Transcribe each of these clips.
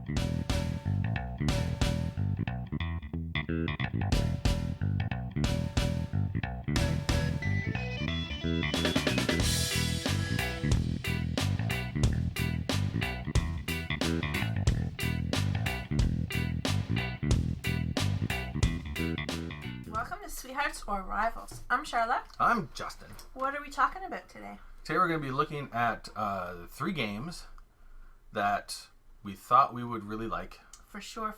Welcome to Sweethearts or Rivals. I'm Charlotte. I'm Justin. What are we talking about today? Today we're going to be looking at 3 games that we thought we would really like. For sure.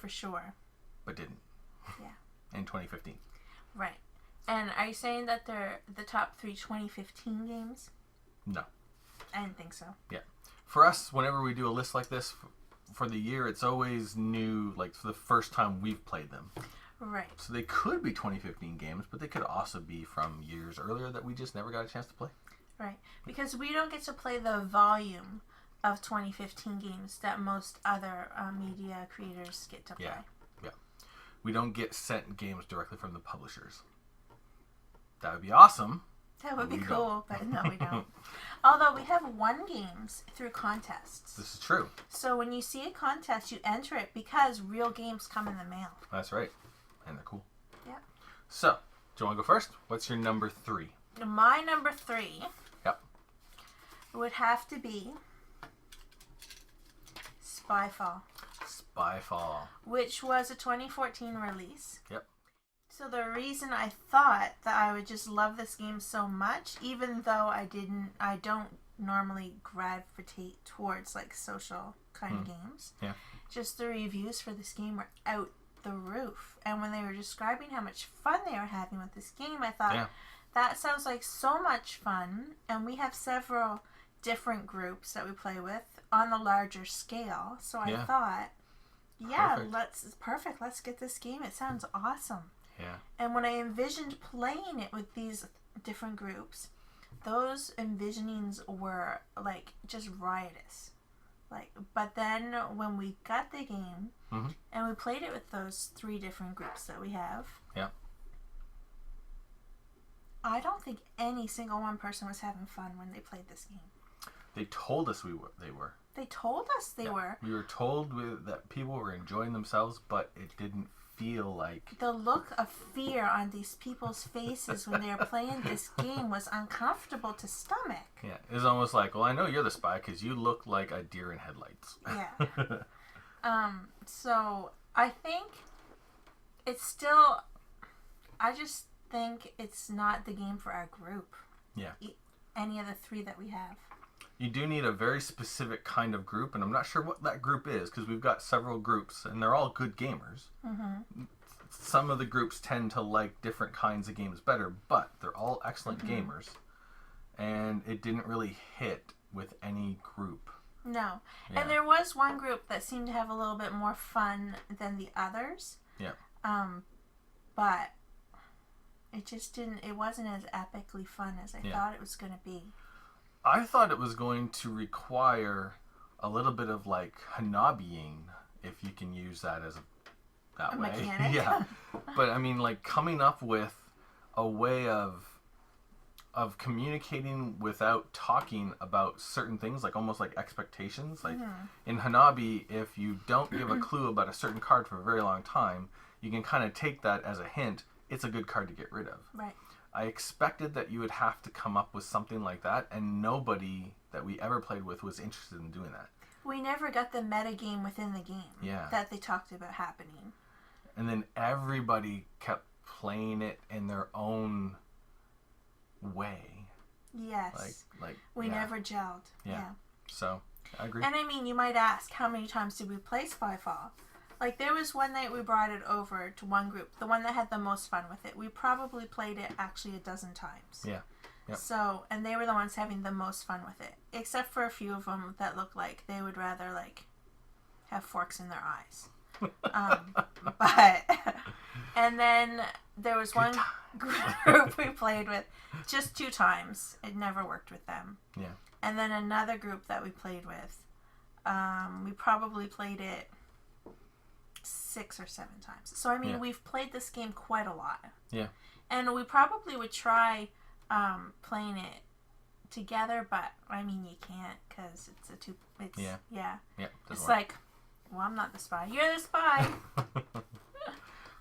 But didn't. Yeah. In 2015. Right. And are you saying that they're the top 3 2015 games? No. I didn't think so. Yeah. For us, whenever we do a list like this for the year, it's always new, like for the first time we've played them. Right. So they could be 2015 games, but they could also be from years earlier that we just never got a chance to play. Right. Because we don't get to play the volume of 2015 games that most other media creators get to play. Yeah. We don't get sent games directly from the publishers. That would be awesome. That would be cool, but no, we don't. Although we have won games through contests. This is true. So when you see a contest, you enter it because real games come in the mail. That's right. And they're cool. Yep. So, do you want to go first? What's your number 3? My number 3 would have to be Spyfall. Spyfall. Which was a 2014 release. Yep. So the reason I thought that I would just love this game so much, even though I don't normally gravitate towards like social kind of games. Yeah. Just the reviews for this game were out the roof. And when they were describing how much fun they were having with this game, I thought, that sounds like so much fun. And we have several different groups that we play with on the larger scale. So I thought, perfect. Let's get this game. It sounds awesome. Yeah. And when I envisioned playing it with these different groups, those envisionings were like just riotous. But then when we got the game and we played it with those 3 different groups that we have, I don't think any single one person was having fun when they played this game. They told us they were. They told us they were. We were told that people were enjoying themselves, but it didn't feel like... The look of fear on these people's faces when they were playing this game was uncomfortable to stomach. Yeah, it was almost like, well, I know you're the spy because you look like a deer in headlights. Yeah. So I think it's still... I just think it's not the game for our group. Yeah. Any of the 3 that we have. You do need a very specific kind of group, and I'm not sure what that group is because we've got several groups, and they're all good gamers. Mm-hmm. Some of the groups tend to like different kinds of games better, but they're all excellent gamers, and it didn't really hit with any group. No. Yeah. And there was one group that seemed to have a little bit more fun than the others. Yeah. But it just didn't, it wasn't as epically fun as I thought it was going to be. I thought it was going to require a little bit of like hanabiing, if you can use that as that way. Mechanic. Yeah. But I mean, like coming up with a way of communicating without talking about certain things, like almost like expectations. Like in Hanabi, if you don't give a clue about a certain card for a very long time, you can kind of take that as a hint. It's a good card to get rid of. Right. I expected that you would have to come up with something like that, and nobody that we ever played with was interested in doing that. We never got the meta game within the game that they talked about happening. And then everybody kept playing it in their own way. Yes. Like we never gelled. Yeah. So, I agree. And I mean, you might ask, how many times did we play Spyfall? Like, there was one night we brought it over to one group, the one that had the most fun with it. We probably played it actually a dozen times. Yeah. Yep. So, and they were the ones having the most fun with it. Except for a few of them that looked like they would rather, like, have forks in their eyes. And then there was one group we played with just 2 times. It never worked with them. Yeah. And then another group that we played with, we probably played it 6 or 7 times. So, I mean, we've played this game quite a lot. Yeah. And we probably would try playing it together, but, I mean, you can't because it's Yeah. It's work. like Well, I'm not the spy. You're the spy.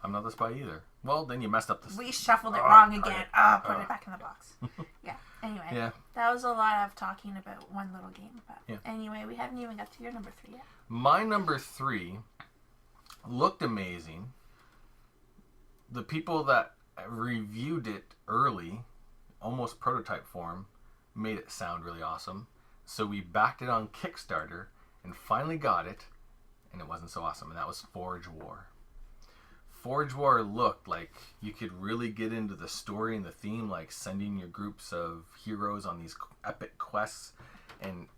I'm not the spy either. Well, then you messed up the... We shuffled it wrong again. Put it back in the box. Yeah. Anyway. Yeah. That was a lot of talking about one little game. But anyway, we haven't even got to your number 3 yet. My number 3 looked amazing. The people that reviewed it early, almost prototype form, made it sound really awesome. So we backed it on Kickstarter and finally got it, and it wasn't so awesome, and that was Forge War. Forge War looked like you could really get into the story and the theme, like sending your groups of heroes on these epic quests and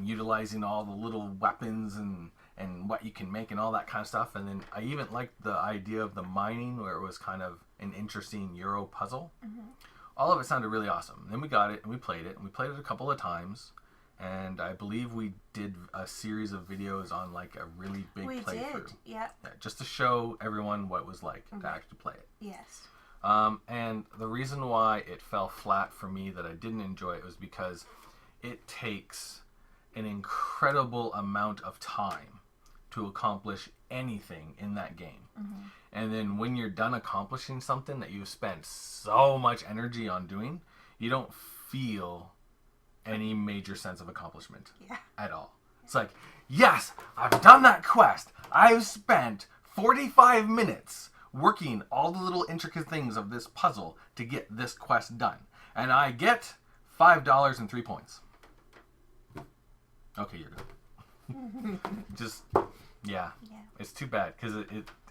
utilizing all the little weapons and what you can make and all that kind of stuff. And then I even liked the idea of the mining, where it was kind of an interesting Euro puzzle. Mm-hmm. All of it sounded really awesome. Then we got it and we played it, and we played it a couple of times. And I believe we did a series of videos on like a really big playthrough. We did, yeah. Just to show everyone what it was like to actually play it. Yes. And the reason why it fell flat for me that I didn't enjoy it was because it takes an incredible amount of time to accomplish anything in that game. Mm-hmm. And then when you're done accomplishing something that you've spent so much energy on doing, you don't feel any major sense of accomplishment at all. It's like, yes, I've done that quest. I've spent 45 minutes working all the little intricate things of this puzzle to get this quest done. And I get $5 and 3 points. Okay, you're good. Just, it's too bad because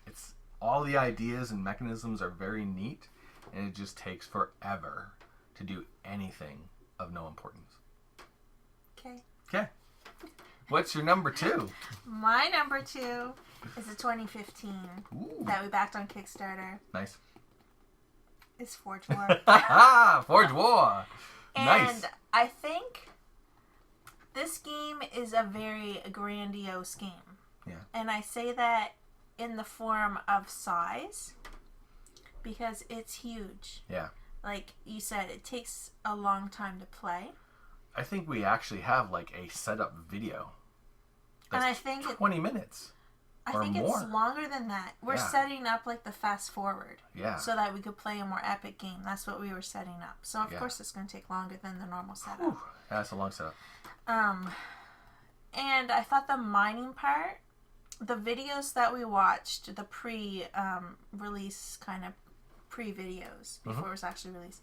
it's all the ideas and mechanisms are very neat, and it just takes forever to do anything of no importance. Okay. What's your number 2? My number 2 is a 2015 that we backed on Kickstarter. Nice. It's Forge War. Forge War. Nice. And I think this game is a very grandiose game. Yeah. And I say that in the form of size because it's huge. Yeah. Like you said, it takes a long time to play. I think we actually have like a setup video. And I think 20 minutes. I think more. It's longer than that. We're setting up like the fast forward. Yeah. So that we could play a more epic game. That's what we were setting up. So of course it's going to take longer than the normal setup. Whew. Yeah, that's a long setup. And I thought the mining part, the videos that we watched, the release kind of pre-videos before it was actually released,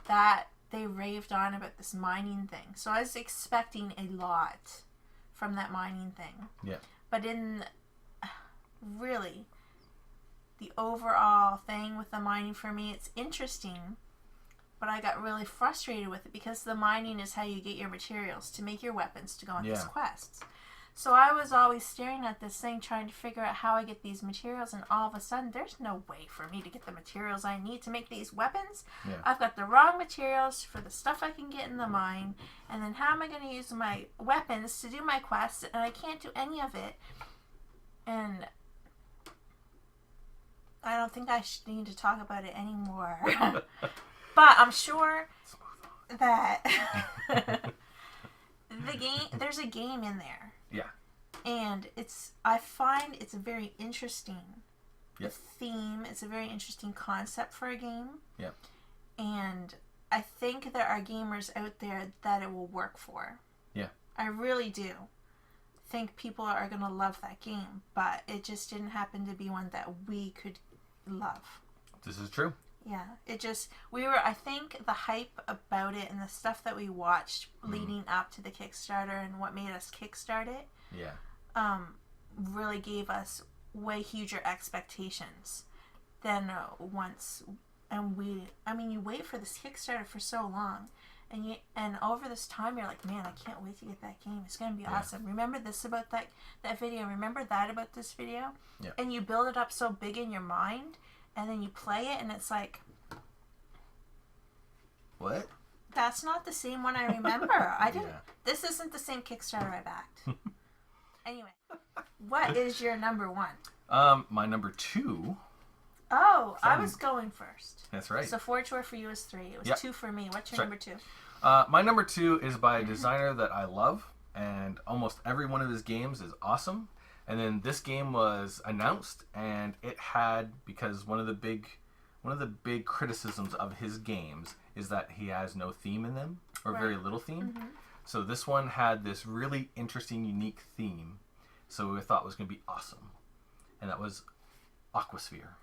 that they raved on about this mining thing. So I was expecting a lot from that mining thing. Yeah. But in really the overall thing with the mining for me, it's interesting, but I got really frustrated with it because the mining is how you get your materials to make your weapons to go on these quests. So I was always staring at this thing trying to figure out how I get these materials, and all of a sudden there's no way for me to get the materials I need to make these weapons. Yeah. I've got the wrong materials for the stuff I can get in the mine, and then how am I going to use my weapons to do my quests, and I can't do any of it. And I don't think I should need to talk about it anymore. But I'm sure that there's a game in there. Yeah. And I find it's a very interesting theme. It's a very interesting concept for a game. Yeah. And I think there are gamers out there that it will work for. Yeah. I really do think people are going to love that game, but it just didn't happen to be one that we could love. This is true. Yeah, I think the hype about it and the stuff that we watched leading up to the Kickstarter and what made us kickstart it, really gave us way huger expectations than you wait for this Kickstarter for so long, and over this time you're like, man, I can't wait to get that game. It's gonna be awesome. Remember this about that video. Remember that about this video. Yeah. And you build it up so big in your mind. And then you play it, and it's like, what? That's not the same one I remember. I didn't. Yeah. This isn't the same Kickstarter I backed. Anyway, what is your number 1? My number 2. Oh, I was going first. That's right. So Forge War for you is 3. It was 2 for me. What's your number 2? My number 2 is by a designer that I love, and almost every one of his games is awesome. And then this game was announced, and it had, because one of the big criticisms of his games is that he has no theme in them, or very little theme. Mm-hmm. So this one had this really interesting, unique theme. So we thought it was going to be awesome. And that was Aquasphere.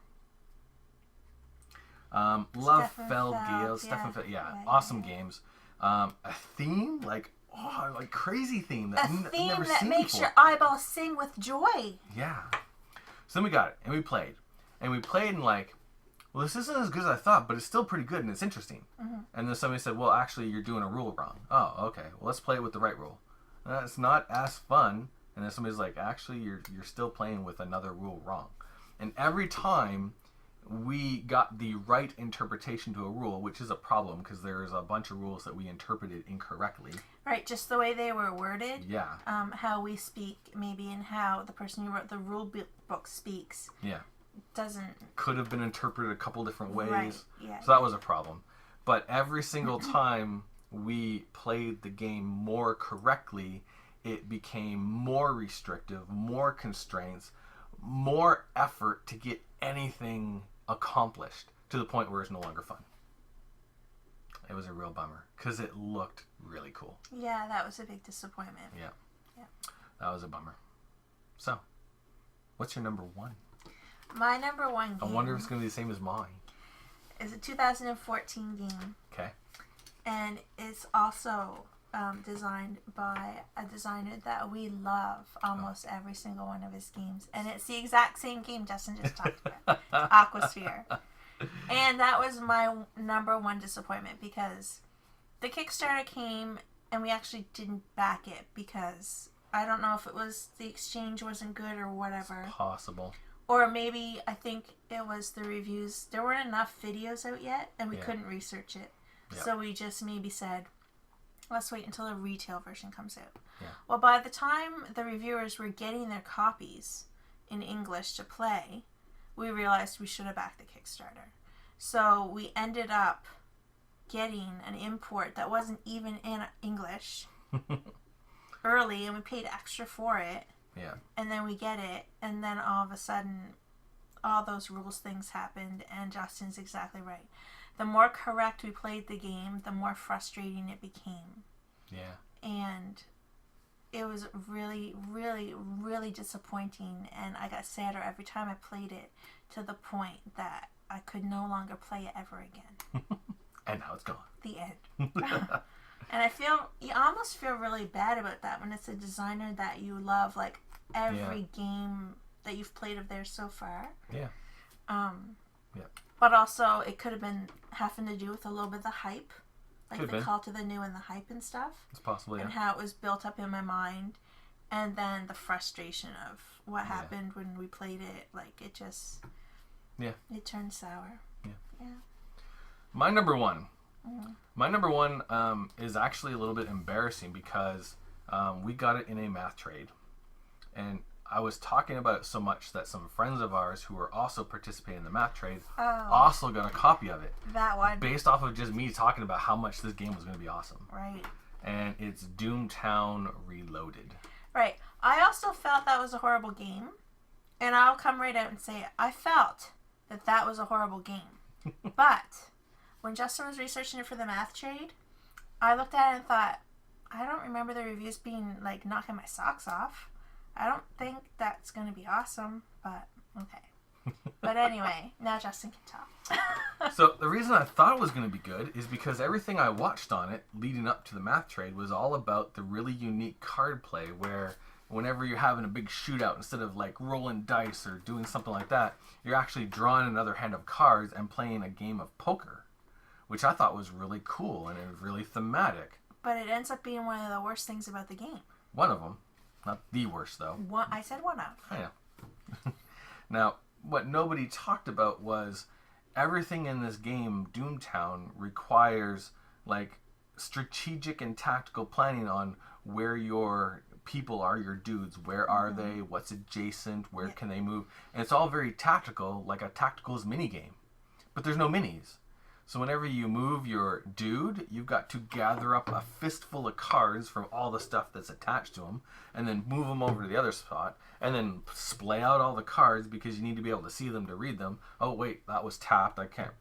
Love Fell Gales. Stefan Feld, awesome games. A theme, like crazy theme that I've never seen makes before. Your eyeballs sing with joy. Yeah. So then we got it, and we played. And like, well, this isn't as good as I thought, but it's still pretty good, and it's interesting. Mm-hmm. And then somebody said, well, actually, you're doing a rule wrong. Oh, okay. Well, let's play it with the right rule. It's not as fun. And then somebody's like, actually, you're still playing with another rule wrong. And every time we got the right interpretation to a rule, which is a problem because there's a bunch of rules that we interpreted incorrectly. Right, just the way they were worded. Yeah. How we speak, maybe, and how the person who wrote the rule book speaks. Yeah. Could have been interpreted a couple different ways. Right, yeah. So that was a problem. But every single time we played the game more correctly, it became more restrictive, more constraints, more effort to get anything accomplished, to the point where it's no longer fun. It was a real bummer because it looked really cool. Yeah, that was a big disappointment. Yeah. That was a bummer. So, what's your number one? My number one game, I wonder if it's going to be the same as mine. Is a 2014 game. Okay. And it's also designed by a designer that we love almost every single one of his games. And it's the exact same game Justin just talked about. Aquasphere. And that was my number one disappointment because the Kickstarter came and we actually didn't back it because I don't know if it was the exchange wasn't good or whatever. It's possible. Or maybe I think it was the reviews. There weren't enough videos out yet and we couldn't research it. Yep. So we just maybe said, let's wait until the retail version comes out. Yeah. Well, by the time the reviewers were getting their copies in English to play, we realized we should have backed the Kickstarter. So we ended up getting an import that wasn't even in English early, and we paid extra for it. Yeah. And then we get it, and then all of a sudden, all those rules things happened, and Justin's exactly right. The more correct we played the game, the more frustrating it became. Yeah. And it was really, really, really disappointing, and I got sadder every time I played it, to the point that I could no longer play it ever again. And now it's gone. The end. And you almost feel really bad about that when it's a designer that you love, like every game that you've played of theirs so far. Yeah. Yeah. But also, it could have been having to do with a little bit of the hype. Like the call to the new and the hype and stuff. It's possible, yeah. And how it was built up in my mind. And then the frustration of what happened when we played it. Like, it just... Yeah. It turned sour. Yeah. My number one. My number one is actually a little bit embarrassing because we got it in a math trade. And I was talking about it so much that some friends of ours who were also participating in the math trade also got a copy of it. That one. Based off of just me talking about how much this game was going to be awesome. Right. And it's Doomtown Reloaded. Right. I also felt that was a horrible game. And I'll come right out and say I felt that was a horrible game. But when Justin was researching it for the math trade, I looked at it and thought, I don't remember the reviews being like knocking my socks off. I don't think that's going to be awesome, but okay. But anyway, now Justin can tell. So the reason I thought it was going to be good is because everything I watched on it leading up to the math trade was all about the really unique card play where whenever you're having a big shootout, instead of like rolling dice or doing something like that, you're actually drawing another hand of cards and playing a game of poker, which I thought was really cool and it was really thematic. But it ends up being one of the worst things about the game. One of them. Not the worst, though. I said one of. I know. Now, what nobody talked about was everything in this game, Doomtown, requires like strategic and tactical planning on where your people are, your dudes. Where are they? What's adjacent? Where can they move? And it's all very tactical, like a tacticals mini game. But there's no minis. So whenever you move your dude, you've got to gather up a fistful of cards from all the stuff that's attached to them, and then move them over to the other spot, and then splay out all the cards because you need to be able to see them to read them. Oh wait, that was tapped. I can't,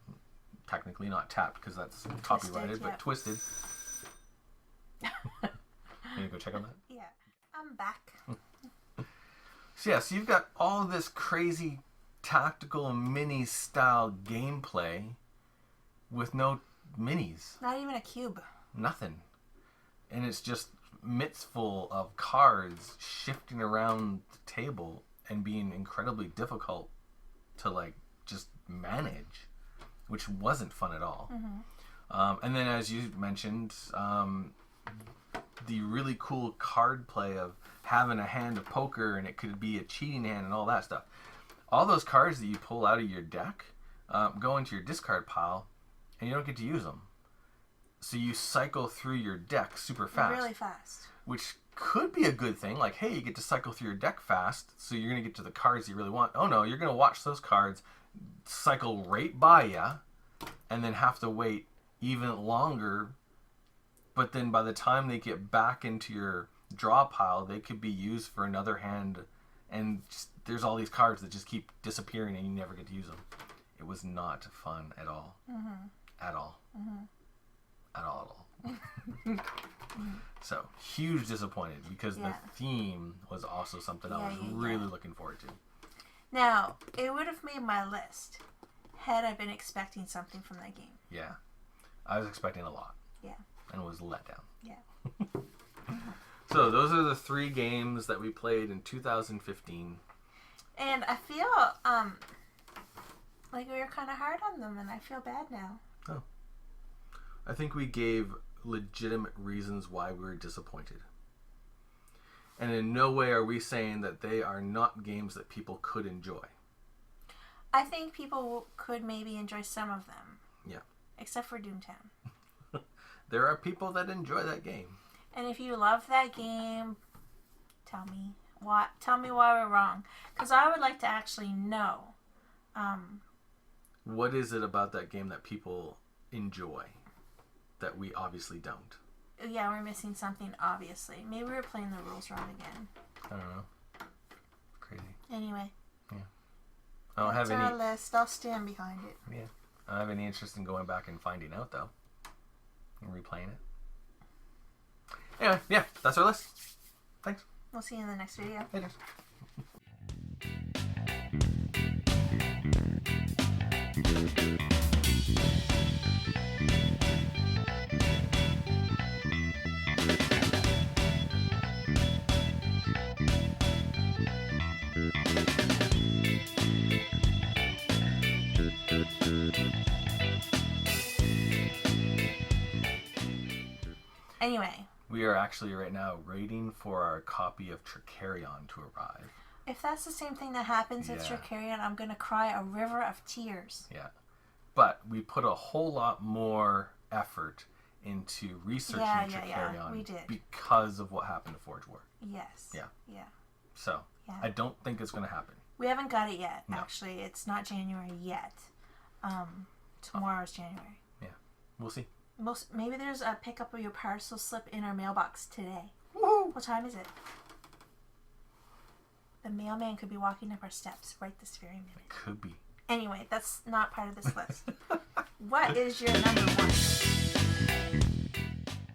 technically not tapped because that's copyrighted, but twisted. You go check on that? Yeah. I'm back. So yeah, so you've got all this crazy tactical mini style gameplay with no minis. Not even a cube. Nothing. And it's just mitts full of cards shifting around the table and being incredibly difficult to like just manage, which wasn't fun at all. And then as you mentioned, the really cool card play of having a hand of poker and it could be a cheating hand and all that stuff. All those cards that you pull out of your deck go into your discard pile and you don't get to use them. So you cycle through your deck super fast. Really fast. Which could be a good thing. Like, hey, you get to cycle through your deck fast, so you're going to get to the cards you really want. Oh no, you're going to watch those cards cycle right by you and then have to wait even longer. But then by the time they get back into your draw pile, they could be used for another hand. And just, there's all these cards that just keep disappearing and you never get to use them. It was not fun at all. At all. At all. So, huge disappointed because the theme was also something I was really looking forward to. Now, it would have made my list had I been expecting something from that game. Yeah. I was expecting a lot. Yeah. And was let down. Yeah. So, those are the 3 games that we played in 2015. And I feel like we were kind of hard on them, and I feel bad now. Oh. I think we gave legitimate reasons why we were disappointed. And in no way are we saying that they are not games that people could enjoy. I think people could maybe enjoy some of them. Yeah. Except for Doomtown. There are people that enjoy that game. And if you love that game, tell me why we're wrong. Because I would like to actually know. What is it about that game that people enjoy that we obviously don't? Yeah, we're missing something, obviously. Maybe we're playing the rules wrong again. I don't know. Crazy. Anyway. Yeah. I don't have That's any... our list. I'll stand behind it. Yeah. I don't have any interest in going back and finding out, though. And replaying it. Anyway, yeah, that's our list. Thanks. We'll see you in the next video. Later. Anyway. We are actually right now waiting for our copy of Tricarion to arrive. If that's the same thing that happens at Tricarion, I'm going to cry a river of tears. Yeah. But we put a whole lot more effort into researching Tricarion we did. Because of what happened to Forge War. Yes. Yeah. Yeah. So, I don't think it's going to happen. We haven't got it yet, No. actually. It's not January yet. Tomorrow's January. Yeah. We'll see. Maybe there's a pickup of your parcel slip in our mailbox today. Woohoo! What time is it? The mailman could be walking up our steps right this very minute. It could be. Anyway, that's not part of this list. What is your number 1?